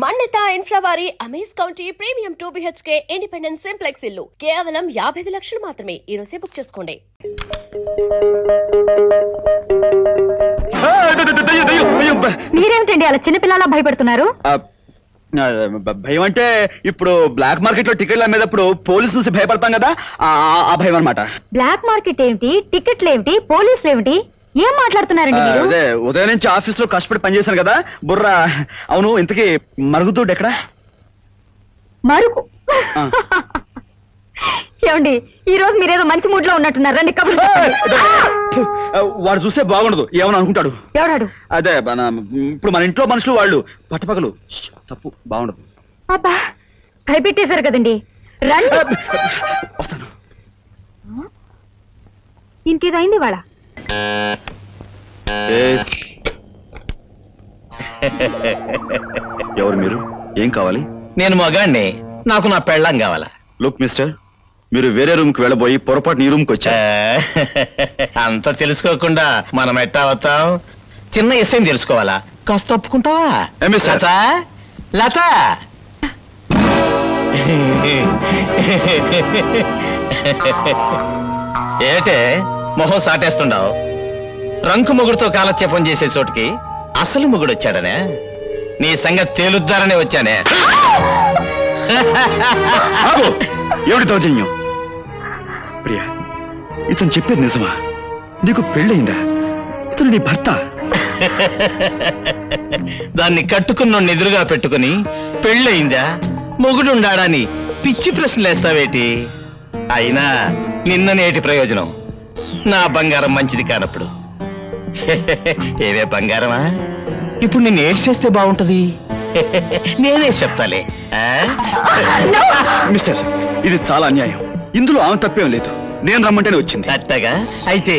మన్నిత infra వారి amaze county premium 2 BHK independent simplex ఇల్లు కేవలం 55 లక్షలు మాత్రమే. ఈ రోజే బుక్ చేసుకోండి. మీరేమిటండి అలా చిన్నపిల్లలా భయపడుతున్నారు? భయం అంటే ఇప్పుడు బ్లాక్ మార్కెట్ లో టికెట్లు అమ్మేటప్పుడు పోలీసు చూసి భయపడతాం కదా, ఆ భయం అనమాట. బ్లాక్ మార్కెట్ ఏమిటి, టికెట్లు ఏమిటి, పోలీసులు ఏమిటి, ఏం మాట్లాడుతున్నారండి మీరు? అదే ఉదయం నుంచి ఆఫీస్ లో కష్టపడి పనిచేశాను కదా బుర్ర. అవును, ఇంతకీ మరుగుదొడ్డు ఎక్కడా? మరుగు ఏమండి, ఈ రోజు మీరేదో మంచి మూడ్ లో ఉన్నట్టున్నారు. రండి కబుర్లు చెప్పండి. వాడు చూస్తే బాగుండదు, ఏమని అనుకుంటాడు. ఎవడాడు? అదే ఇప్పుడు మన ఇంట్లో మనుషులు వాళ్ళు పట్టపగలు తప్పు బాగుండదు. అబ్బా భయపెట్టేశారు కదండి. రండి. వస్తాను. ఇంకేదైంది వాళ్ళ? ఎవరు మీరు? ఏం కావాలి? నేను మగాణ్ణి, నాకు నా పెళ్ళం కావాలా. లుక్ మిస్టర్, మీరు వేరే రూమ్ కి వెళ్ళబోయి పొరపాటు నీ రూమ్ కి వచ్చా. అంత తెలుసుకోకుండా మనం ఎట్టా అవుతాం? చిన్న విషయం తెలుసుకోవాలా? కాస్త తప్పుకుంటావా? లత లత ఏటే మొహం సాటేస్తుండవు? రంకు మొగుడుతో కాలక్షేపం చేసే చోటుకి అసలు మొగుడు వచ్చాడనే. నీ సంగతి తేలుద్దారనే వచ్చానే. ఏమిటి దౌర్జన్యం? ప్రియా, ఇతను చెప్పేది నిజమా? నీకు పెళ్ళయిందా? ఇతను నీ భర్త? దాన్ని కట్టుకున్న ఎదురుగా పెట్టుకుని పెళ్ళయిందా, మొగుడుండాడని పిచ్చి ప్రశ్నలు వేస్తావేటి? అయినా నిన్ననేటి ప్రయోజనం? నా బంగారం మంచిది కానప్పుడు. ఏవే బంగారమా, ఇప్పుడు నిన్ను ఏడ్ చేస్తే బాగుంటది. నేనే చెప్తాలే. మిస్టర్, ఇది చాలా అన్యాయం. ఇందులో ఆమె తప్పేం లేదు. నేను రమ్మంటేనే వచ్చింది. అట్టగా అయితే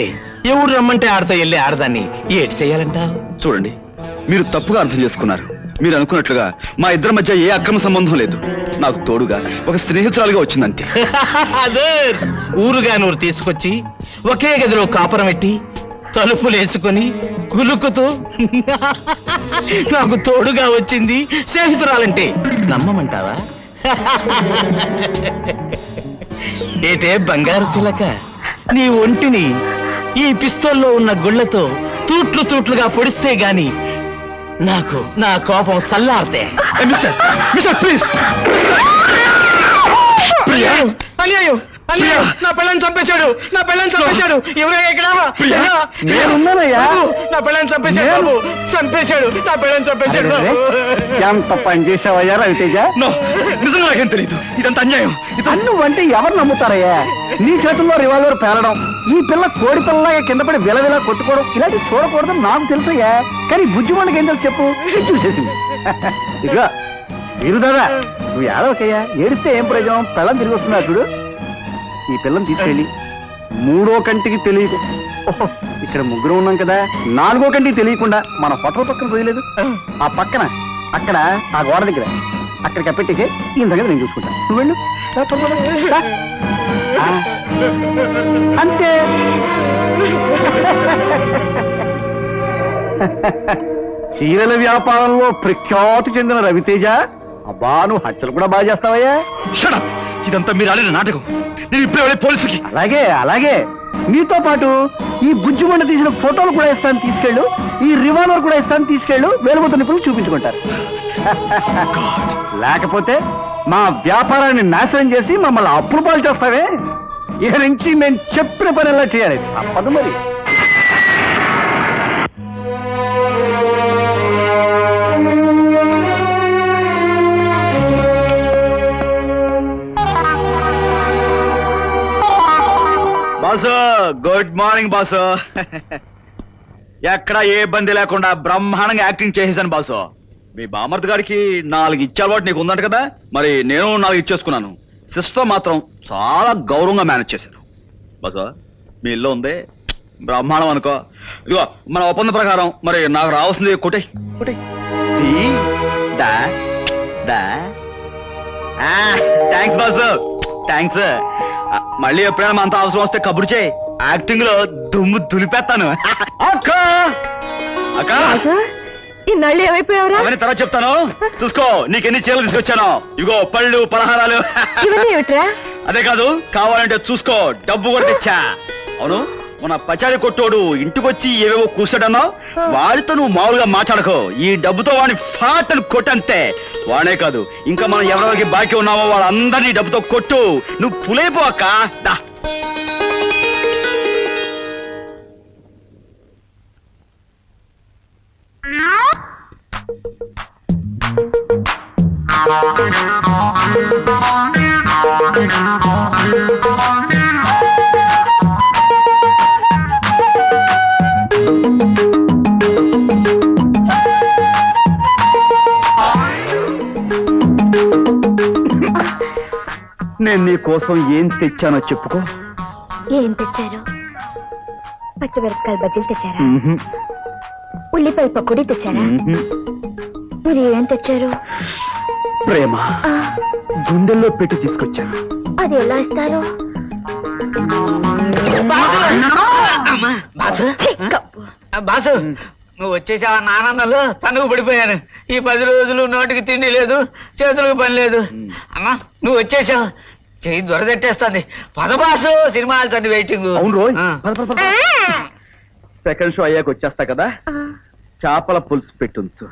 ఎవరు రమ్మంటే ఆడతో వెళ్ళి ఆడదాన్ని ఏడ్ చేయాలంట? చూడండి, మీరు తప్పుగా అర్థం చేసుకున్నారు. మీరు అనుకున్నట్లుగా మా ఇద్దరి మధ్య ఏ అక్రమ సంబంధం లేదు. నాకు తోడుగా ఒక స్నేహితురాలుగా వచ్చిందంతే. ఊరుగా నూరు తీసుకొచ్చి ఒకే గదిలో కాపురం పెట్టి తలుపులు వేసుకొని కులుకుతూ నాకు తోడుగా వచ్చింది స్నేహితురాలంటే నమ్మమంటావా? ఏటే బంగారు శిలక, నీ ఒంటిని ఈ పిస్తోల్లో ఉన్న గుళ్లతో తూట్లు తూట్లుగా పొడిస్తే గాని నాకు నా కోపం సల్లార్తే. ప్లీజ్. అయ్యో అయ్యో, నా పిల్లని చంపేశాడు, నా పిల్లని చంపేశాడు. ఎవరయ్యా ఇక్కడ? నేనున్నానయ్యా. నా పిల్లని చంపేశాడు బాబు, చంపేశాడు, నా పిల్లని చంపేశాడు. ఎంత పని చేసావయ్యా రవితేజ? నిజంగా నాకేం తెలియదు. ఇదంత అన్యాయం. నువ్వంటే ఎవరు నమ్ముతారయ్యా? నీ చేతుల్లో రివాల్వర్ పేలడం, ఈ పిల్ల కోడి పిల్లలాగా కింద పడి విలవిలా కొట్టుకోవడం, ఇలాంటి చూడకూడదని నాకు తెలుసయ్యా. కానీ బుజ్జిమండకి ఏం తెలుసు చెప్పు? చూసేసింది. ఇదిగో వీరు దాదా, నువ్వు ఏడవకయ్యా. ఏడిస్తే ఏం ప్రయోజనం? పిల్లని తిరిగి వస్తున్నా చూడు. ఈ పిల్లని తీసుకెళ్ళి 3వ కంటికి తెలియదు. ఇక్కడ ముగ్గురు ఉన్నాం కదా, 4వ కంటికి తెలియకుండా మన హోటల్ పక్కన పోయలేదు, ఆ పక్కన అక్కడ ఆ గోడ దగ్గర అక్కడికి పెట్టేసి ఈ సంగతి నేను చూసుకుంటాను. నువ్వు వెళ్ళు. అంతే. చీరల వ్యాపారంలో ప్రఖ్యాతి చెందిన రవితేజ, అబ్బా నువ్వు హత్యలు కూడా బాగా చేస్తావయ్యా. Shut up. ఇదంతా మీరు ఆడిన నాటకం. నేను ఇప్పుడే వెళ్ళి పోలీసుకి. అలాగే అలాగే, నీతో పాటు ఈ బుజ్జిమండ తీసిన ఫోటోలు కూడా ఇస్తాను, తీసుకెళ్ళు. ఈ రివాల్వర్ కూడా ఇస్తాను, తీసుకెళ్ళు. వేలుముద్ర నిపుణులు చూపించుకుంటారు. లేకపోతే మా వ్యాపారాన్ని నాశనం చేసి మమ్మల్ని అప్పులు పాలు చేస్తావే. ఇక నుంచి మేము చెప్పిన పని ఎలా చేయాలి? తప్పదు మరి. Boss, good morning boss. ఎక్కడ ఏ ఇబ్బంది లేకుండా బ్రహ్మాండంగా యాక్టింగ్ చేసేసాను బాసు. మీ బామర్ది గారికి 4 ఇచ్చే అలవాటు నీకు ఉందంట కదా, మరి నేను 4 ఇచ్చేసుకున్నాను. సిస్టర్తో మాత్రం చాలా గౌరవంగా మేనేజ్ చేశాను బాసు. మీ ఇల్లు ఉంది, బ్రహ్మాండం అనుకో. ఇదిగో మన ఒప్పంద ప్రకారం మరి నాకు రావాల్సింది కొట్టే కొట్టే. Thanks boss, thanks. మళ్ళీ ఎప్పుడైనా అంత అవసరం వస్తే కబురు చేయి. యాక్టింగ్ లో దుమ్ము దులిపేస్తాను. అక్క అక్క ఇన్నాళ్ళు ఏమైపోయావురా? అవన్నీ తర్వాత చెప్తాను. చూసుకో నీకెన్ని చీరలు తీసుకొచ్చాను. ఇగో పళ్ళు పలహారాలు. ఇవన్నీ ఏమిట్రా? అదే కాదు, కావాలంటే చూసుకో, డబ్బు కూడా తెచ్చా. అవును, మన పచారి కొట్టోడు ఇంటికొచ్చి ఏవేవో కూర్చాడన్నావు, వాడితో నువ్వు మామూలుగా మాట్లాడకో. ఈ డబ్బుతో వాడిని ఫాట్ అని కొట్టంతే. వాడే కాదు, ఇంకా మనం ఎవరెవరికి బాకీ ఉన్నామో వాళ్ళందరినీ డబ్బుతో కొట్టు. నువ్వు పులైపో అక్క. దా. నేను నీ కోసం ఏం తెచ్చానో చెప్పుకో. ఏం తెచ్చారు? పచ్చిమిరపకాయలు బజ్జీలు తెచ్చారా? ఉల్లిపాయ పకోడీ తెచ్చారా? మరి ఏం తెచ్చారు? ప్రేమ గుండెల్లో పెట్టి తీసుకొచ్చాను. అది ఎలా ఇస్తారు? బాసు, నువ్వు వచ్చేసావా? నాన్నలు తనుగు పడిపోయాను. ఈ 10 రోజులు నోటికి తిండి లేదు, చేతులకు పని లేదు. అమ్మా నువ్వు వచ్చేసావు, చెయ్యి దొరదెట్టేస్తుంది. పద బాసు, సినిమా హాల్స్ వెయిటింగ్. అవును రోయ్, సెకండ్ షో అయ్యాక వచ్చేస్తా కదా, చేపల పులుసు పెట్టుంచు.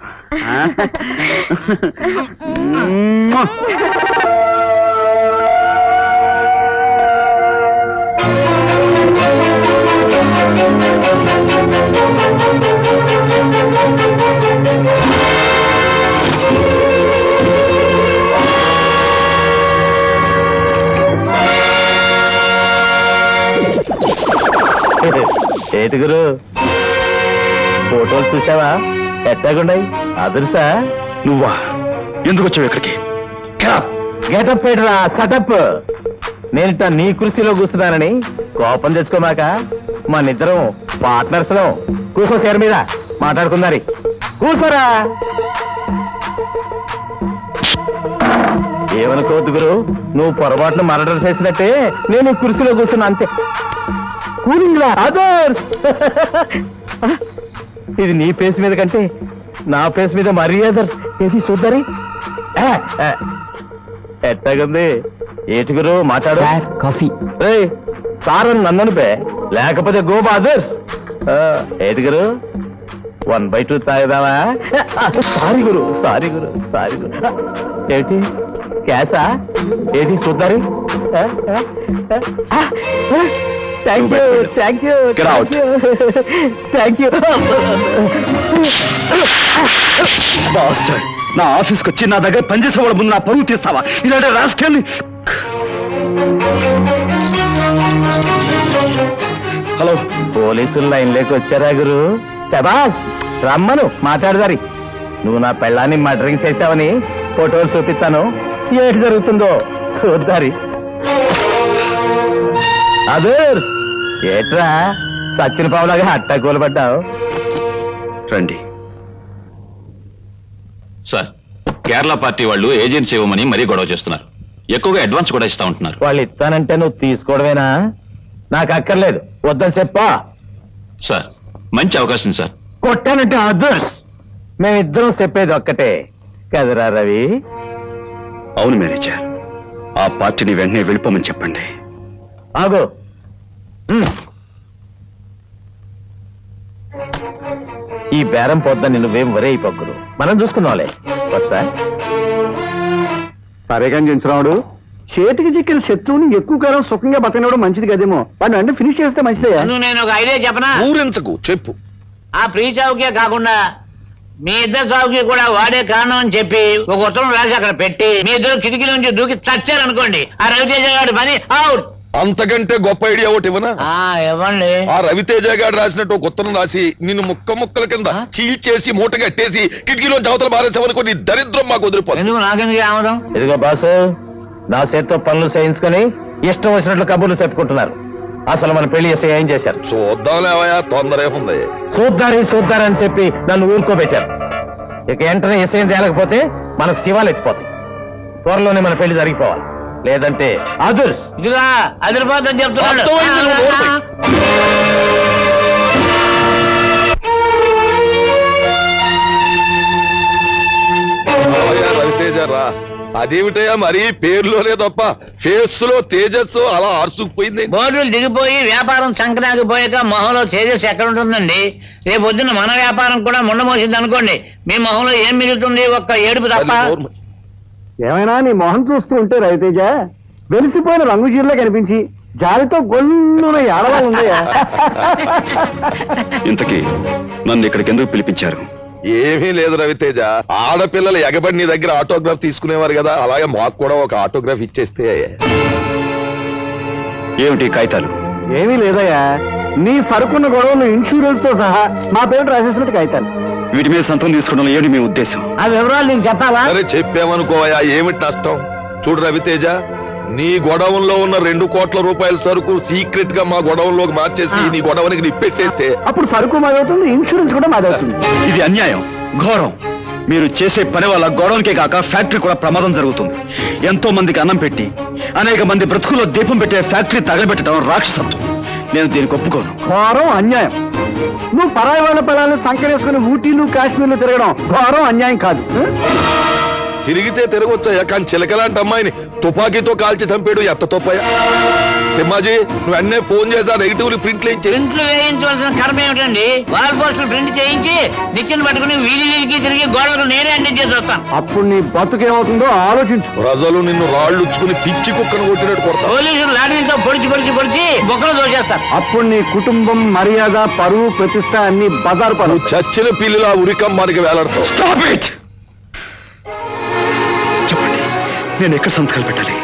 ఏటి గురు, ఫోటోలు చూసావా? ఎట్టాగుండాయి? అదురుసా? నువ్వా? ఎందుకు వచ్చావు ఇక్కడికి? గెటప్ పెట్టరా, సెటప్. నేను నీ కుర్చీలో కూర్చున్నానని కోపం తెచ్చుకోమాక. మనిద్దరం పార్ట్నర్స్ లో. కూర్చో చీర మీద, మాట్లాడుకుందారి. కూర్చోరా. ఏమనుకోవద్దు గురు, నువ్వు పొరపాటున మర్డర్ చేసినట్టే నేను ఈ కుర్చీలో కూర్చున్నా, అంతే. కూలింగ్లా అదర్స్. ఇది నీ ఫేస్ మీద కంటే నా ఫేస్ మీద మరీ అదర్స్. ఏది చూద్దరి. ఎట్టగుంది? ఏటుగురు మాట్లాడు. కాఫీ. సార్ అని నన్ను పే, లేకపోతే గోబా అదర్స్. ఏటుగురు 1/2 తాగుదావా? సారీ గురు, సారీ గురు, సారీ గురు. ఏటి క్యాసా? ఏటి చూద్దరి. Thank you, thank you, thank you. నా ఆఫీస్కి వచ్చి నా దగ్గర పనిచేసే వాళ్ళ ముందు నా పరువు తీస్తావా? ఇలాంటి రాష్ట్రాన్ని. హలో, పోలీసులు లైన్లోకి వచ్చారా గురు? శబాస్, రమ్మను మాట్లాడదారి. నువ్వు నా పెళ్ళాన్ని మర్డరింగ్ చేసావని ఫోటోలు చూపిస్తాను, ఏటి జరుగుతుందో చూద్దారి. అదే ఏట్రా సచ్చిన పావులాగా అట్టా కూలబడ్డావు? రండి సార్. కేరళ పార్టీ వాళ్ళు ఏజెన్సీ ఇవ్వమని మరీ గొడవ చేస్తున్నారు. ఎక్కువగా అడ్వాన్స్ కూడా ఇస్తా ఉంటున్నారు. వాళ్ళు ఇస్తానంటే నువ్వు తీసుకోవడమేనా? నాకు అక్కర్లేదు, వద్దని చెప్పా. సార్ మంచి అవకాశం సార్. కొట్టానంటే అదర్స్. మేమిద్దరం చెప్పేది ఒక్కటే కదరా రవి? అవును మేనేజర్, ఆ పార్టీని వెంటనే వెళ్ళిపోమని చెప్పండి. ఆగు. ఈ బేరం పోద్దని నువ్వేం వరే అయిపోకురు, మనం చూసుకున్నావులే. వస్తా. సరేగా చించురావుడు, చేతికి చిక్కిన శత్రువుని ఎక్కువ కాలం సుఖంగా బతకనివ్వడం మంచిది కదేమో. వాడిని అంటే ఫినిష్ చేస్తే మంచిదే. నేను ఒక ఐడియా చెప్పనా? ఊరించకు, చెప్పు. ఆ ప్రీ చౌకే కాకుండా మీ ఇద్దరు చౌకి కూడా వాడే కారణం అని చెప్పి ఒక ఉత్తరం రాసి అక్కడ పెట్టి మీ ఇద్దరు కిటికీ నుంచి దూకి చచ్చారనుకోండి, ఆ రవితేజ గారి పని అవుట్. అంతకంటే గొప్ప ఐడియా ఒకటి ఇవ్వనా? ఇవ్వండి. ఆ రవితేజ గారు రాసినట్టు ఒక ఉత్తరం రాసి నిన్ను ముక్క ముక్కల కింద చీల్చేసి మూట కట్టేసి కిటికీలో జావతలు బారేసామనుకో, నీ దరిద్రం మాకు వదిలిపోతుంది. ఎందుకు నాకెందుకు ఆమదం? ఇదిగో బాసు, నా చేతితో పనులు చేయించుకొని ఇష్టం వచ్చినట్లు కబుర్లు చెప్పుకుంటున్నారు. అసలు మన పెళ్లి చేస్తే ఏం చేశారు? చూద్దాంలేవయా, తొందర ఏముంది. చూద్దారని చెప్పి నన్ను ఊరుకోబెట్టారు. ఇక వెంటనే ఎస్ఐం తేలకపోతే మనకు శివాలు ఎత్తిపోతాయి. త్వరలోనే మన పెళ్లి జరిగిపోవాలి, లేదంటే అదుర్స్. ఇదిగా అదిరిపోతుందని చెప్తున్నాడు. అర్థమైంది, నువ్వు నోరు మూయి. అదేమిటయ్యా మరి పేరులోనే తప్ప ఫేస్ లో తేజస్సు అలా ఆర్సుకుపోయింది. బోర్డులు దిగిపోయి వ్యాపారం సంక్రాంతిపోయాక మొహంలో తేజస్ ఎక్కడ ఉంటుందండి? రేపు పొద్దున్న మన వ్యాపారం కూడా ముండమోసింది అనుకోండి, మీ మొహంలో ఏం మిగులుతుంది? ఒక్క ఏడుపు తప్ప. ఏమైనా నీ మొహం చూస్తూ ఉంటే రవితేజ వెలిసిపోయిన రంగు చీరలో కనిపించి జాలితో గొల్లున ఏడవా ఉందయ్యా. ఇంతకీ నన్ను ఇక్కడికి ఎందుకు పిలిపించారు? ఏమీ లేదు రవితేజ, ఆడపిల్లలు ఎగబడి నీ దగ్గర ఆటోగ్రాఫ్ తీసుకునేవారు కదా, అలాగే మాకు కూడా ఒక ఆటోగ్రాఫ్ ఇచ్చేస్తే. ఏమిటి కాగితాలు? ఏమీ లేదయ్యా, నీ సరుకున్న గొడవలు ఇన్సూరెన్స్ తో సహా మా పేరు రాసేసినట్టు కాగితాలు. వీటి మీద సంతకం తీసుకోవడం ఏమిటి మీ ఉద్దేశం? ఆ వివరాలు నేను చెప్పాలా? సరే చెప్పామనుకోవయా, ఏమిటి నష్టం? చూడు రవితేజ, నీ గొడవంలో ఉన్న 2 కోట్ల రూపాయల సరుకు సీక్రెట్ గా మా గొడవంలోకి మార్చేసి నీ గొడవనికి నిప్పెట్టేస్తే అప్పుడు సరుకు మాదవుతుంది, ఇన్సూరెన్స్ కూడా మాదవుతుంది. ఇది అన్యాయం, ఘోరం. మీరు చేసే పని వల్ల గొడవలకే కాక ఫ్యాక్టరీ కూడా ప్రమాదం జరుగుతుంది. ఎంతో మందికి అన్నం పెట్టి అనేక మంది బ్రతుకుల్లో దీపం పెట్టే ఫ్యాక్టరీ తగలబెట్టడం రాక్షసత్వం. నేను దీనికి ఒప్పుకోను. ఘోరం, అన్యాయం. నువ్వు పరాయి వాళ్ళ పిల్లల్ని సంకరేసుకుని ఊటీలు కాశ్మీర్లు తిరగడం ఘోరం, అన్యాయం కాదు. తిరిగితే తిరగొచ్చాయా, కానీ చిలకలాంటి అమ్మాయిని తుపాకీతో కాల్చి చంపాడు ఎంత తప్పయా? తిమ్మాజీ, నువ్వు అన్నే ఫోన్ చేసా నెగిటివ్లు ప్రింట్లు వేయించి. ప్రింట్లు వేయించవలసిన కర్మ ఏమిటండి? వాల్ పోస్టులు ప్రింట్ చేయించి నిచ్చెన పట్టుకుని వీధి వీధికి తిరిగి గోడలకు నేనే అంటించేసి వస్తాను. అప్పుడు నీ బతుకేమవుతుందో ఆలోచించు. ప్రజలు నిన్ను రాళ్ళుచ్చుకుని పిచ్చి కుక్కను కొట్టినట్టు కొడతారు. పోలీసులు లాఠీలతో పొడిచి పొడిచి పొడిచి బొక్కలు దోచేస్తారు. అప్పుడు నీ కుటుంబం, మర్యాద, పరువు, ప్రతిష్ట అన్ని బజారు పరు. చచ్చిన పిల్లిలా ఉరికమ్మానికి వేలాడతావు. Stop it! చెప్పండి, నేను ఎక్కడ సంతకాలు పెట్టాలి?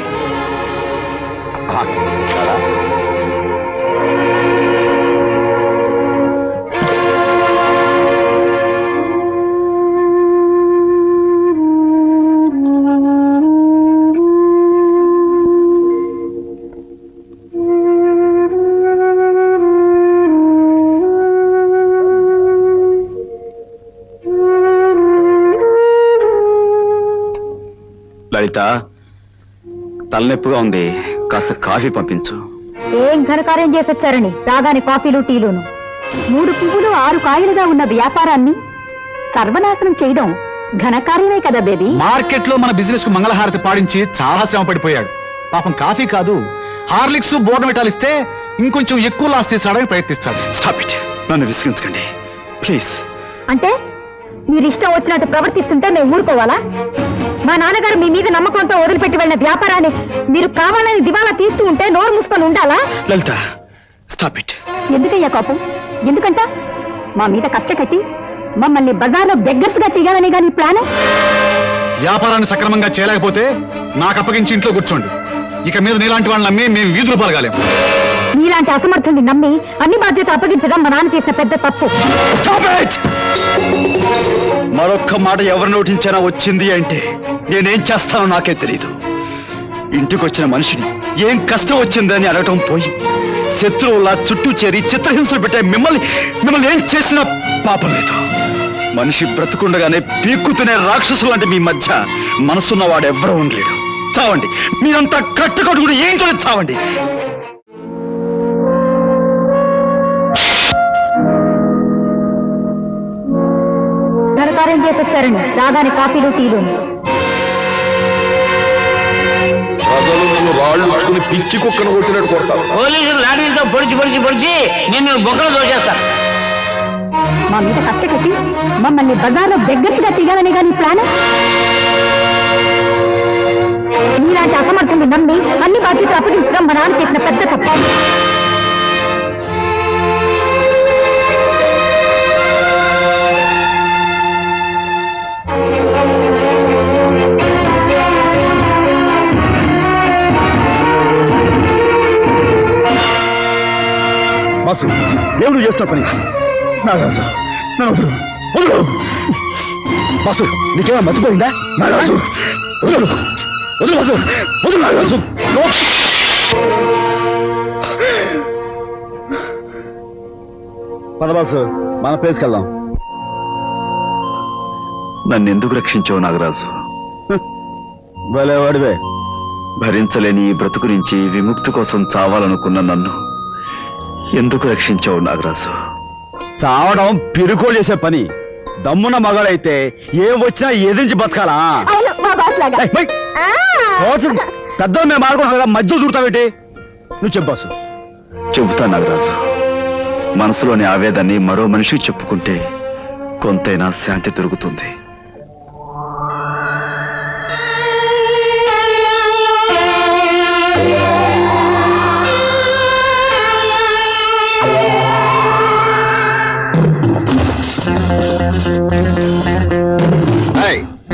లలిత, తలనొప్పిగా ఉంది, కాస్త కాఫీ పంపించు. ఏం ఘనకార్యం చేసొచ్చారని రాగానే కాఫీలు టీలును. 3 పువ్వులు 6 కాయలుగా ఉన్న వ్యాపారాన్ని సర్వనాశనం చేయడం ఘనకార్యమే కదా బేబీ. మార్కెట్ లో మన బిజినెస్ కు మంగళహారతి పాడించి చాలా శ్రమ పడిపోయాడు. పాపం కాఫీ కాదు, హార్లిక్స్ బోర్నవిటాలు ఇస్తే ఇంకొంచెం ఎక్కువ లాస్ చేసాడని ప్రయత్నిస్తాడు. స్టాప్ ఇట్, నన్ను విసిగించకండి ప్లీజ్. అంటే మీరు ఇష్టం వచ్చినట్టు ప్రవర్తిస్తుంటే మేము ఊరుకోవాలా? మా నాన్నగారు మీ మీద నమ్మకంతో వదిలిపెట్టి వెళ్ళిన వ్యాపారాన్ని మీరు కావాలని దివాలా తీస్తూ ఉంటే నోరు మూసుకొని ఉండాలా? లలిత, స్టాప్ ఇట్. ఎందుకయ్యా కోపం? ఎందుకంట మా మీద కచ్చ కట్టి మమ్మల్ని బజార్లో బెగ్గర్స్ గా చేయాలనే గాని ప్లాన్? వ్యాపారాన్ని సక్రమంగా చేయలేకపోతే నాకు అప్పగించి ఇంట్లో కూర్చోండి. ఇక మీద నీలాంటి వాళ్ళని నమ్మి మేము వీధులు పాలగాలేము. మీలాంటి అసమర్థుల్ని నమ్మి అన్ని బాధ్యత అప్పగించడం మా నాన్న చేసిన పెద్ద తప్పు. Stop it! మరొక్క మాట ఎవరు నోటించానా వచ్చింది అంటే నేనేం చేస్తానో నాకే తెలియదు. ఇంటికి వచ్చిన మనిషిని ఏం కష్టం వచ్చిందని అడగటం పోయి శత్రువులా చుట్టూ చేరి చిత్రహింసలు పెట్టే మిమ్మల్ని ఏం చేసినా పాపం లేదు. మనిషి బ్రతుకుండగానే పీక్కుతునే రాక్షసులు అంటే మీ మధ్య మనసున్నవాడు ఎవరూ ఉండలేడు. చావండి, మీరంతా కట్టుకట్టుకుని ఏంటో చావండి. ఘనకార్యం చేసొచ్చారని రాగానే కాఫీలు టీలును. ప్రజలు నిన్ను రాళ్ళుచ్చుకుని పిచ్చి కుక్కను కొట్టినట్టు కొడతారు. పోలీసులు లాఠీలతో పొడిచి పొడిచి పొడిచి నిన్ను బొక్కలు దోచేస్తారు. మా మీద కచ్చ కట్టి మమ్మల్ని బజార్లో బెగ్గర్స్ గా చేయాలనే గాని ప్లాన్? మీలాంటి అసమర్థుల్ని నమ్మి అన్ని బాధ్యతలు అప్పగించడం మా నాన్న చేసిన పెద్ద తప్పు. బాసు, దేవుడు చేస్తున్న పని నాగరాజు, నన్ను వదులు, వదులు. బాసు, నీకేమో మర్చిపోయిందా? నాగరాజు, వదులు, వదులు బాసు, వదులు నాగరాజు. పద బాసు, మన ప్లేస్కి వెళ్దాం. నన్ను ఎందుకు రక్షించావు నాగరాజు? భలేవాడివే. భరించలేని ఈ బ్రతుకు నుంచి విముక్తి కోసం చావాలనుకున్న నన్ను ఎందుకు రక్షించావు నాగరాజు? చావడం పిరుకోలు చేసే పని. దమ్మున మగాడైతే ఏం వచ్చినా ఎదిరించి బతకాలా? అవును, మా బాసు లాగా ఏయ్, బై. పెద్దలు మేము ఆడుకున్నాం కదా మధ్యలో దూరుతావేంటి? నువ్వు చెప్పు బాసు. చెబుతాను నాగరాజు. మనసులోని ఆవేదాన్ని మరో మనిషికి చెప్పుకుంటే కొంతైనా శాంతి దొరుకుతుంది.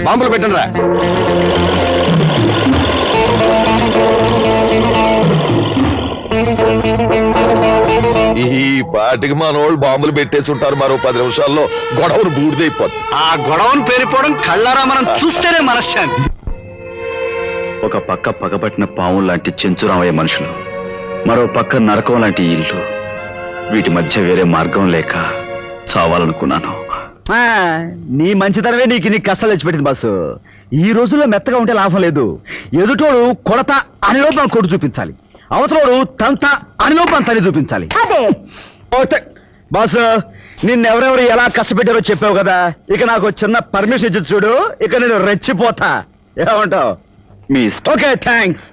బాంబులు పెట్టండి రా. ఈ పాటికి మనోళ్ళు బాంబులు పెట్టేసి ఉంటారు. మరో 10 నిమిషాల్లో గొడవను బూడిదైపోతుంది. ఆ గొడవను పేరిపోవడం కళ్ళారా మనం చూస్తేనే మనశ్శాంతి. ఒక పక్క పగబట్టిన పాము లాంటి చెంచురామయ్య మనుషులు, మరో పక్క నరకం లాంటి ఇల్లు. వీటి మధ్య వేరే మార్గం లేక చావాలనుకున్నాను. నీ మంచితనమే నీకు కష్టాలు తెచ్చిపెట్టింది బాసు. ఈ రోజుల్లో మెత్తగా ఉంటే లాభం లేదు. ఎదుటోడు కొడత అని లోపల కొడు చూపించాలి, అవతలోడు తంత అని లోపల తల్లి చూపించాలి. బాసు, నిన్నెవరెవరు ఎలా కష్టపెట్టారో చెప్పావు కదా. ఇక నాకు చిన్న పర్మిషన్ ఇచ్చి చూడు, ఇక నేను రెచ్చిపోతా. ఏమంటావు? మీ ఓకే, థ్యాంక్స్.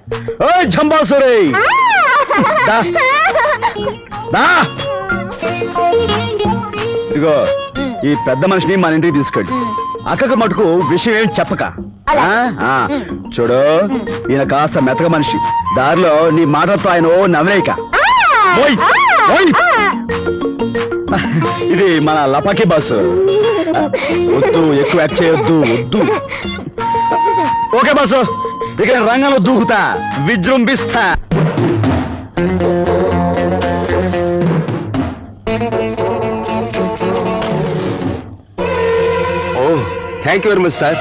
ఓ జంబాసురే, ఇదిగో ఈ పెద్ద మనిషిని మన ఇంటికి తీసుకెళ్ళి అక్కకు మటుకు విషయం ఏం చెప్పక. చూడు, ఈయన కాస్త మెతక మనిషి. దారిలో నీ మాటలతో ఆయన ఓ నవ్వేయక. ఇది మన లపాకి బాసు. వద్దు, ఎక్కువ యాక్ట్ చేయొద్దు, వద్దు. ఓకే బాసు, ఇక రంగంలో దూకుతా, విజృంభిస్తా. Thank you very much sir.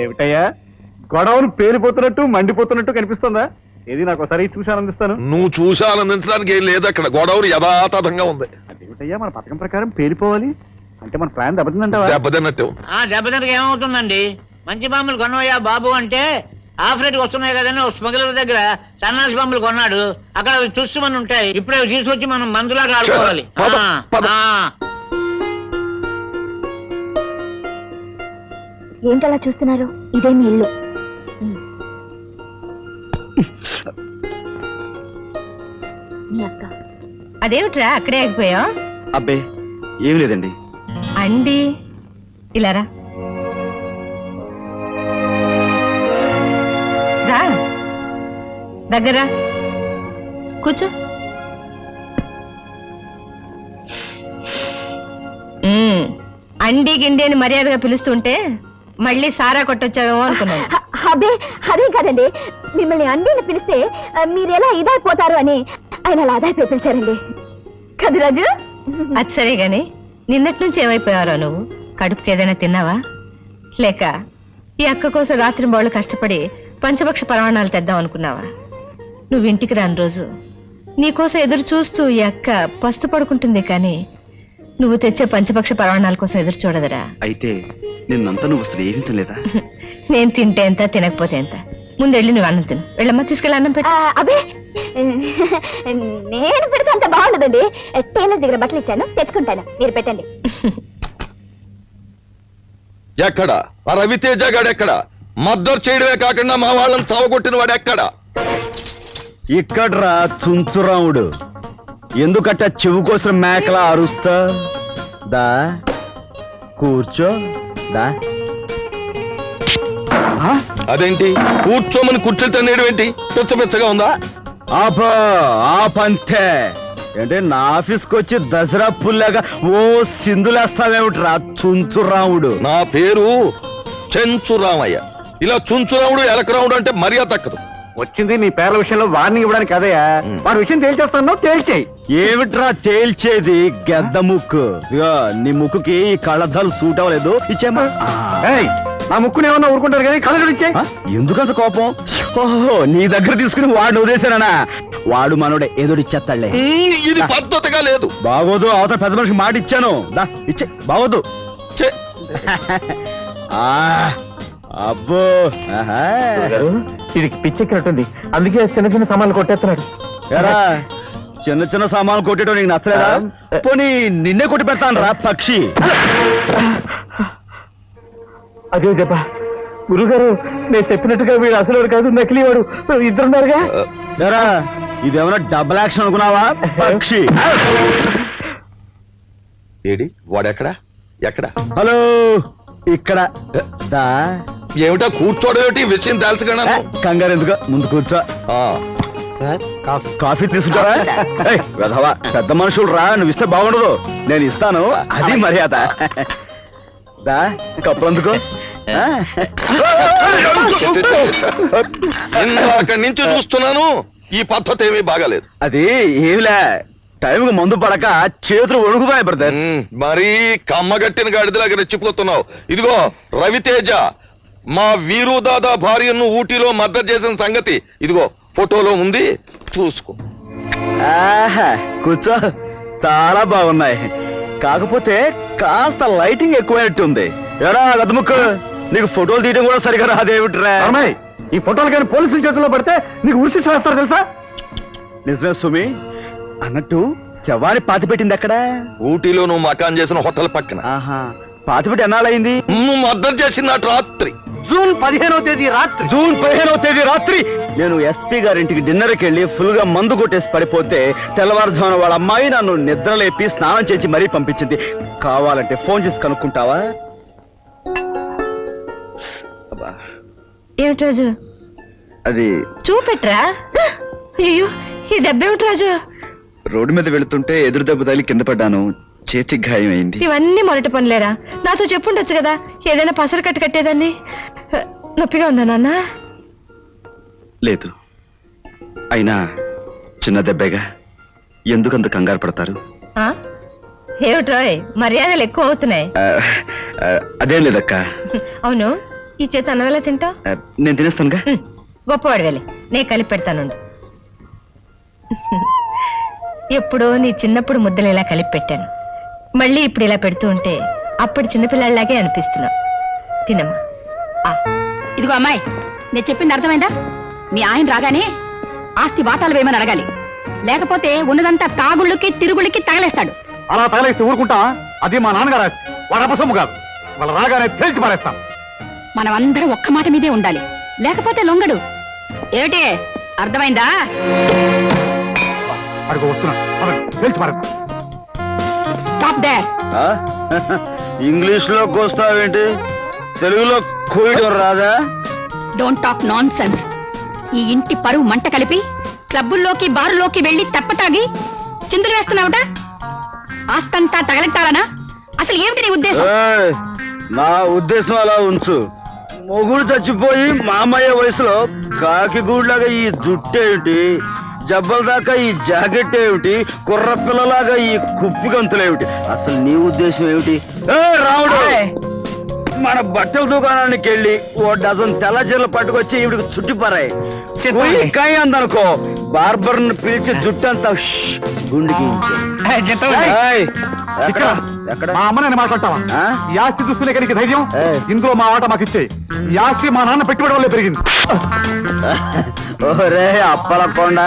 ఏమిటయ్యా, గొడవను పేలిపోతున్నట్టు మండిపోతున్నట్టు కనిపిస్తుందా? ఏది నాకు ఒకసారి చూసి ఆనందిస్తాను. నువ్వు చూసి ఆనందించడానికి ఏం లేదు. అక్కడ గొడవలు యథాతథంగా ఉంది. అదేమిటయ్యా, మన పథకం ప్రకారం పేలిపోవాలి అంటే మన ప్లాన్ దెబ్బతిందంటావా? దెబ్బతిన్నట్టే ఉంది. దెబ్బతినక ఏమవుతుందండి? మంచి బాంబులు కొనవయ్యా బాబు అంటే ఆఫ్ రేట్ వస్తున్నాయి కదని స్మగ్లర్ దగ్గర సన్నాసి బాంబులు కొన్నాడు. అక్కడ అవి చూసుమని ఉంటాయి. ఇప్పుడే తీసుకొచ్చి మనం మందులాగా ఆడుకోవాలి. ఏంటలా చూస్తున్నారు? ఇదే మీ ఇల్లు. అదేమిట్రా అక్కడే ఆగిపోయా? అబ్బే ఏం లేదండి. అండి ఇలారా రా, దగ్గర కూర్చో. అండి గిండి అని మర్యాదగా పిలుస్తుంటే మళ్ళీ సారా కొట్టొచ్చావేమో అనుకున్నాను. అదే అదే కదండి, మిమ్మల్ని అండిని పిలిస్తే మీరు ఎలా ఇదైపోతారు అని ఆయన అలా అదైపోయి పిలిచారండి కదా రాజు. అది సరే గాని నిన్నటి నుంచి ఏమైపోయారో నువ్వు? కడుపుకి ఏదైనా తిన్నావా? లేక ఈ అక్క కోసం రాత్రి బాళ్ళు కష్టపడి పంచపక్ష పరమాణాలు తెద్దాం అనుకున్నావా? నువ్వు ఇంటికి రాని రోజు నీకోసం ఎదురు చూస్తూ ఈ అక్క పస్తు పడుకుంటుంది, కానీ నువ్వు తెచ్చే పంచపక్ష పరమాణాల కోసం ఎదురు చూడదురా. అయితే నిన్నంతా నువ్వు అసలు ఏమీ తినలేదా? నేను తింటే ఎంత, తినకపోతే ఎంత. ముందెళ్ళి నువ్వు అన్నం తిను. వెళ్ళమ్మా, తీసుకెళ్ళి అన్నం పెట్టు. అదే నేను పెడితే అంత బాగుండదండి. టైలర్ దగ్గర బట్టలు ఇచ్చాను, తెచ్చుకుంటాను, మీరు పెట్టండి. ఎక్కడ ఆ రవితేజ గాడు? ఎక్కడ మద్దరు చేయడమే కాకుండా మా వాళ్ళని చావగొట్టిన వాడు ఎక్కడ? ఇక్కడ్రా చుంచురాముడు. ఎందుకట్ట చెవు కోసం మేకలా అరుస్తా? దా కూర్చో దా. అదేంటి కూర్చోమని కుర్చీలు తన్నేయడం ఏంటి? పిచ్చగా ఉందా? ఆపంతే అంటే నా ఆఫీస్కి వచ్చి దసరా పుల్లాగా ఓ సింధులేస్తావేమిట్రా చుంచురాముడు? నా పేరు చెంచురామయ్య. ఇలా చుంచురాముడు ఎలకరాముడు అంటే మర్యాద తక్కదు. వచ్చింది నీ పేర్ల విషయంలో వార్నింగ్ ఇవ్వడానికి కదయా. వాడి విషయం తేల్చేస్తాను, తేల్చేయి. ఏమిట్రా తేల్చేది? గెద్ద ముక్కు. ఇగో నీ ముక్కుకి ఈ కళ్ళద్దాలు సూట్ అవ్వలేదు, ఇచ్చేమా. నా ముక్కుని ఏమన్నా ఊరుకుంటారు కానీ కళ్ళ ఇచ్చే. ఎందుకంత కోపం? ఓహో, నీ దగ్గర తీసుకుని వాడిని వదిలేశానా? వాడు మనోడే ఎదురిచ్చేస్తాడులే. ఇది పద్ధతిగా లేదు. బాగోదు, అవతల పెద్ద మనిషికి మాట ఇచ్చాను. దా ఇచ్చే. బాగోదు. అబ్బో, ఇది పిచ్చెక్కినట్టుంది, అందుకే చిన్న చిన్న సామాన్లు కొట్టేస్తున్నాడు. ఎరా చిన్న చిన్న సామాన్లు కొట్టేయడం నీకు నచ్చలేదా? పోనీ నిన్నే కొట్టి పెడతాను రా పక్షి. అదే చెప్ప గురుగారు, నేను చెప్పినట్టుగా వీడు అసలు కాదు, నకిలీ వాడు. ఇద్దరున్నారుగా. ఎరా ఇదేమన్నా డబుల్ యాక్షన్ అనుకున్నావా పక్షి? ఏడి వాడెక్కడ? ఎక్కడ? హలో, ఇక్కడ దా. ఏమిటా కూర్చోవడం ఏమిటి? విషయం తెలుసుకున్నా. కంగారు ఎందుకు, ముందు కూర్చో. కాఫీ తీసుకుంటారా? వెధవా, పెద్ద మనుషులు రా, నువ్వు ఇస్తే బాగుండదు. నేను ఇస్తాను, అది మర్యాద. దా కప్పులు అందుకో. అక్కడి నుంచి చూస్తున్నాను, ఈ పద్ధతి ఏమీ బాగాలేదు. అది ఏమిలే, టైంకి మందు పడక చేతులు ఒడుగుతాయి బ్రదర్. మరీ కమ్మగట్టిన గాడిదలాగా రెచ్చిపోతున్నావు. ఇదిగో రవితేజ, మా వీరు దాదా భార్యను ఊటీలో మర్డర్ చేసిన సంగతి ఇదిగో ఫోటోలో ఉంది, చూసుకో. ఆహా, కూర్చో. చాలా బాగున్నాయి, కాకపోతే కాస్త లైటింగ్ ఎక్కువైనట్టుంది. ఎరా గద్దముక్కు, నీకు ఫోటోలు తీయడం కూడా సరిగా రాదేమిట్రా? ఈ ఫోటోలు కానీ పోలీసుల చేతుల్లో పడితే నీకు ఉరిసి చేస్తారు తెలుసా? నిజమే సుమి. అన్నట్టు శవాన్ని పాతి పెట్టింది ఎక్కడ? ఊటీలో నువ్వు మకాన్ చేసిన హోటల్ పక్కన. ఆహా, పాతిపెట్టి ఎన్నాళ్ళయింది? నువ్వు మర్డర్ చేసిన రాత్రి జూన్ 15వ తేదీ రాత్రి. జూన్ 15వ తేదీ రాత్రి నేను ఎస్పీ గారింటికి డిన్నర్కి వెళ్ళి ఫుల్ గా మందు కొట్టేసి పడిపోతే తెల్లవారుజామున వాళ్ళ అమ్మాయి నన్ను నిద్రలేపి స్నానం చేసి మరీ పంపించింది. కావాలంటే ఫోన్ చేసి కనుక్కుంటావా? ఏమిటి రాజు? అది చూపెట్రా. అయ్యో, ఈ దెబ్బేమిటి రాజు? రోడ్డు మీద వెళుతుంటే ఎదురు దెబ్బ తగిలి కింద పడ్డాను, చేతికి గాయమైంది. ఇవన్నీ మొదటి పనులేరా? నాతో చెప్పుండొచ్చు కదా, ఏదైనా పసరు కట్టు కట్టేదాన్ని. నొప్పిగా ఉందా నాన్న? లేదు, అయినా చిన్న దెబ్బేగా, ఎందుకంత కంగారు పడతారు? ఏమిట్రోయ్, మర్యాదలు ఎక్కువ అవుతున్నాయి. అదేం లేదక్క. అవును, ఈ చేత అన్నం ఎలా తింటావు? నేను తినేస్తానుగా. గొప్పవాడు వెళ్ళి, నేను కలిపి పెడతాను. ఎప్పుడో నీ చిన్నప్పుడు ముద్దలు ఇలా కలిపి పెట్టాను, మళ్ళీ ఇప్పుడు ఇలా పెడుతూ ఉంటే అప్పుడు చిన్నపిల్లలాగే అనిపిస్తున్నావు. తినమ్మా. ఇదిగో అమ్మాయి, నేను చెప్పింది అర్థమైందా? మీ ఆయన రాగానే ఆస్తి వాటాలు వేయమని అడగాలి, లేకపోతే ఉన్నదంతా తాగుళ్ళకి తిరుగుళ్ళకి తగలేస్తాడు. అలా తగలేసి ఊరుకుంటా? అది మా నాన్నగారు ఆస్తి, వాడు అపసొమ్ము కాదు. వాళ్ళ రాగానే తేల్చి పారేస్తాం. మనం అందరం ఒక్క మాట మీదే ఉండాలి, లేకపోతే లొంగడు. ఏమిటి అర్థమైందా? అడుగు వస్తున్నా తెలిసి మరి స్టాప్ దేర్. ఇంగ్లీష్ లో కోస్తావేంటి? తెలుగులో కోయడం రాదా? Don't talk non sense. ఈ ఇంటి పరువు మంట కలిపి క్లబ్బుల్లోకి బారులోకి వెళ్లి తెప్పతాగి చిందులు వేస్తున్నావుట. ఆస్తంతా తగలెట్టాలనా? అసలు ఏమిటి నీ ఉద్దేశం? ఏయ్, నా ఉద్దేశం అలా ఉంచు. మొగుడు చచ్చిపోయి మామయ్య వయసులో కాకిగూడ్లాగా ఈ జుట్టేమిటి, జబ్బల దాకా ఈ జాకెట్ ఏమిటి, కుర్ర పిల్లలాగా ఈ కుప్పి గంతులేమిటి? అసలు నీ ఉద్దేశం ఏమిటి? రావుడు, మన బట్టల దుకాణానికి వెళ్ళి ఓ డజన్ తెల్ల చీరలు పట్టుకొచ్చి ఈవిడికి చుట్టిపారాయి. కాయ అందనుకో, బార్బర్ ను పిలిచి జుట్టంతా గుండికి మా అమ్మ నేను మాట్లాడతావా? ఈ ఆస్తి చూస్తునే కనుక ధైర్యం. ఇందులో మా ఆట మాకు ఇచ్చే. ఈ ఆస్తి మా నాన్న పెట్టుబడి వల్లే పెరిగింది. ఓరే అప్పలకొండ,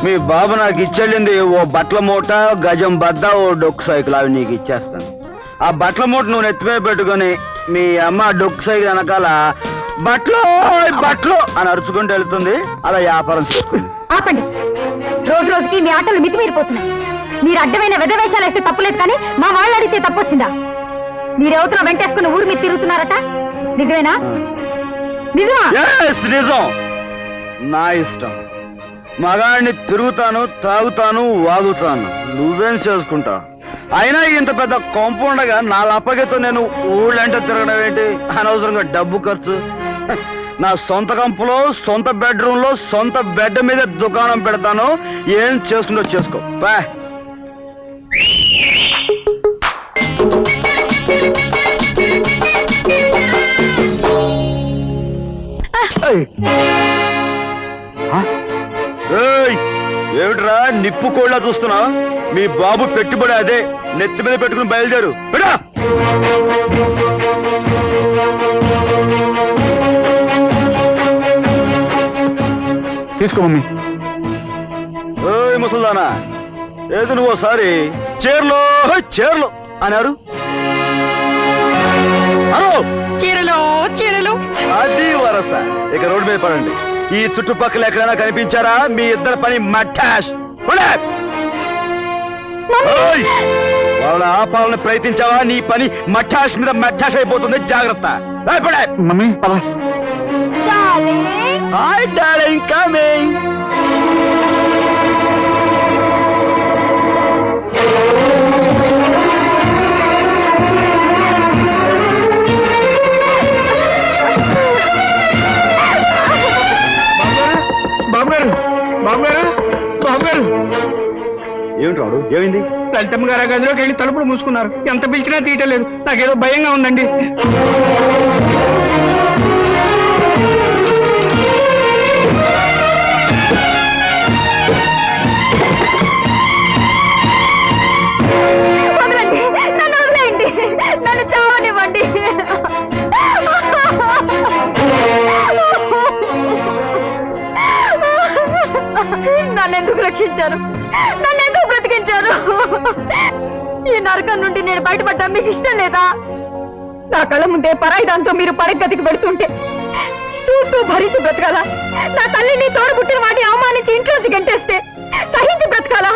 మీ బాబు నాకు ఇచ్చెళ్ళింది ఓ బట్టల మూట, గజం బద్ద, ఓ డొక్కు సైకిల్. అవి నీకు ఇచ్చేస్తాను. ఆ బట్టల మూట నువ్వు నెత్తిమే పెట్టుకుని మీ అమ్మ డొక్కు సైకిల్ వెనకాల బట్టలు బట్టలు అని అరుచుకుంటూ వెళ్తుంది. అలా వ్యాపారం చేసుకుంది. ఆపండి. రోజు రోజుకి మీ ఆటలు మితిమీరిపోతున్నాయి. మీరు అడ్డమైన వెధవేషాలు వేస్తే తప్పులేదు, కానీ మా వాళ్ళు అడిగితే తప్పొచ్చిందా? మీరెవతలో వెంటేసుకుని ఊరి మీద తిరుగుతున్నారట, నిజమేనా? నిజమా? నిజం. నా ఇష్టం. మగాడిని తిరుగుతాను, తాగుతాను, వాగుతాను. నువ్వేం చేసుకుంటావు? అయినా ఇంత పెద్ద కాంపౌండ్గా నా లప్పగితో నేను ఊళ్ళంటే తిరగడం ఏంటి? అనవసరంగా డబ్బు ఖర్చు. నా సొంత కంపులో, సొంత బెడ్రూమ్ లో, సొంత బెడ్ మీద దుకాణం పెడతాను. ఏం చేసుకుంటో చేసుకో. బా ఏమిట్రా నిప్పు కోళ్ళ చూస్తున్నా? మీ బాబు పెట్టుబడి అదే. నెత్తి మీద పెట్టుకుని బయలుదేరు. తీసుకో మమ్మీ. ఓయ్ ముసల్దానా, ఏదో నువ్వు ఒకసారి చీరలో చీరలు అన్నారు. చీరలు చీరలు అది వరస. ఇక రోడ్డు మీద పడండి. ఈ చుట్టుపక్కల ఎక్కడైనా కనిపించారా? మీ ఇద్దరు పని మఠాష్. వాళ్ళ ఆపాలని ప్రయత్నించావా? నీ పని మఠాష్ మీద మఠాష్ అయిపోతుంది. జాగ్రత్త. మమ్మీ పద. Hi darling, coming. ఏమిటి రాడు? ఏమైంది? లలితమ్మ గారు గదిలోకి వెళ్ళి తలుపులు మూసుకున్నారు. ఎంత పిలిచినా తీయటలేదు. నాకేదో భయంగా ఉందండి. నన్ను వదిలేయండి, నన్ను చావనివ్వండి. నన్ను ఎందుకు రక్షించారు? నన్ను ఎందుకు బ్రతికించారు? ఈ నరకం నుండి నేను బయటపడ్డా మీకు ఇష్టం లేదా? నా కళ్ళ ముందే పరాయి దాంతో మీరు పడగతికి పెడుతుంటే చూస్తూ భరించి బ్రతకాలా? నా తల్లిని తోడబుట్టిన వాటి అవమానించి ఇంట్లోంచి గంటేస్తే సహించి బ్రతకాలా?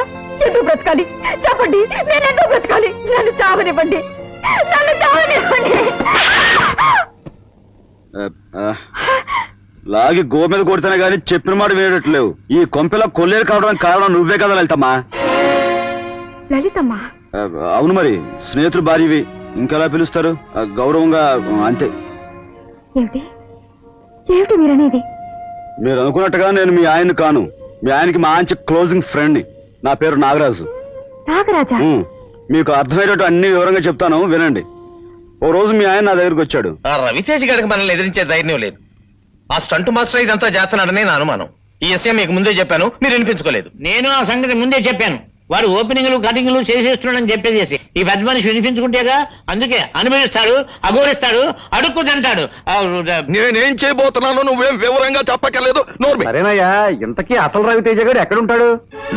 ఎందుకు బ్రతకాలి చెప్పండి? నేను ఎందుకు బ్రతకాలి? నన్ను చావనివ్వండి, నన్ను చావనివ్వండి. లాగి గో మీద కొడితేనే గానీ చెప్పిన మాట వేయట్లేవు. ఈ కొంపెలా కొల్లేరు కావడానికి కారణం నువ్వే కదా లలితమ్మా. లలితమ్మా? అవును, మరి స్నేహితులు భార్యవి, ఇంకెలా పిలుస్తారు? గౌరవంగా అంతే. ఏమిటి ఏమిటి మీరనేది? మీరు అనుకున్నట్టుగా నేను మీ ఆయన్ని కాను. మీ ఆయనకి మంచి క్లోజింగ్ ఫ్రెండ్. నా పేరు నాగరాజు. నాగరాజా? మీకు అర్థమయ్యేటట్టు అన్ని వివరంగా చెప్తాను, వినండి. ఓ రోజు మీ ఆయన నా దగ్గరకు వచ్చాడు. ఆ రవితేజ్ గారికి మనల్ని ఎదిరించే ధైర్యం లేదు. ఆ స్టంట్ మాస్టర్ ఇదంతా చేస్తున్నాడనే నా అనుమానం. ఈ విషయం మీకు ముందే చెప్పాను, మీరు వినిపించుకోలేదు. నేను ఆ సంగతి ముందే చెప్పాను. వాడు ఓపెనింగ్లు కటింగ్లు చేసేస్తున్నాడని చెప్పేసి ఈ పెద్ద మనిషి వినిపించుకుంటేగా. అందుకే అనుభవిస్తాడు, అఘోరిస్తాడు, అడుక్కు తింటాడు. నేనేం చేయబోతున్నానో నువ్వేం వివరంగా చెప్పక్కర్లేదు. సరేనయ్యా, ఇంతకీ అసలు రవితేజ గారు ఎక్కడుంటాడు?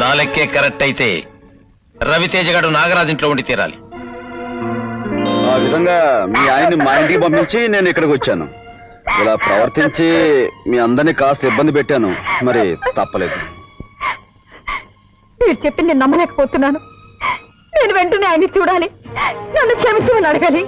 నా లెక్కే కరెక్ట్ అయితే రవితేజ గారు నాగరాజు ఇంట్లో ఉండి తీరాలి. ఆ విధంగా మీ ఆయన్ని మా ఇంటికి పంపించి నేను ఇక్కడికి వచ్చాను. ఇలా ప్రవర్తించి మీ అందరినీ కాస్త ఇబ్బంది పెట్టాను, మరి తప్పలేదు. మీరు చెప్పింది నేను నమ్మలేకపోతున్నాను. నేను వెంటనే ఆయన్ని చూడాలి, నన్ను క్షమించమని అడగాలి.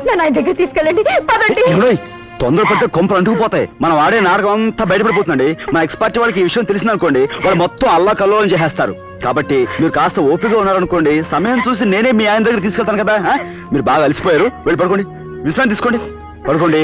నన్ను ఆయన దగ్గర తీసుకెళ్ళండి, పదండి. తొందరపడితే కొంపలు అంటుకుపోతాయి. మనం ఆడే నాటకం అంతా బయటపడిపోతుందండి. మా ఎక్స్పర్ట్ వాళ్ళకి ఈ విషయం తెలిసిందనుకోండి, వాళ్ళు మొత్తం అల్లా కల్లోలం చేసేస్తారు. కాబట్టి మీరు కాస్త ఓపికగా ఉన్నారనుకోండి, సమయం చూసి నేనే మీ ఆయన దగ్గర తీసుకెళ్తాను కదా. మీరు బాగా అలసిపోయారు, వెళ్ళి పడుకోండి, విశ్రాంతి తీసుకోండి, పడుకోండి.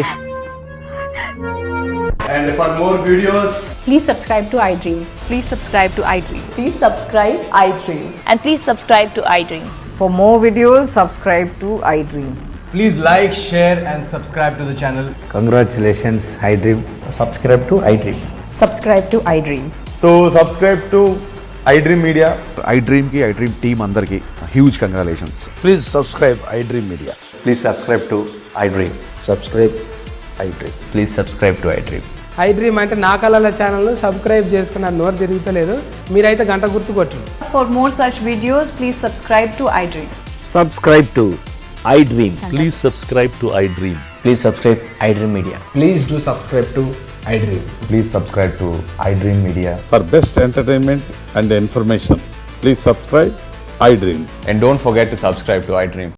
And for more videos, Please subscribe to iDream. Please subscribe to iDream. Please subscribe iDream. And please subscribe to iDream. For more videos, subscribe to iDream. please like, share and subscribe to the channel. Congratulations, iDream. Subscribe to iDream. Subscribe to iDream. So subscribe to iDream Media. iDream కి iDream team అందరికి huge congratulations. Please subscribe iDream Media. Please subscribe to iDream. Subscribe iDream. Please subscribe to iDream. iDream అంటే నా కళల channel subscribe చేసుకున్న నోరు తిరుగుతలేదు. మీరైతే గంట గుర్తు కొట్టండి. For more such videos, please subscribe to iDream. Subscribe to iDream. Please subscribe to iDream. Please subscribe iDream Media. Please do subscribe to iDream. Please subscribe to iDream Media. For best entertainment and information, please subscribe iDream. And don't forget to subscribe to iDream.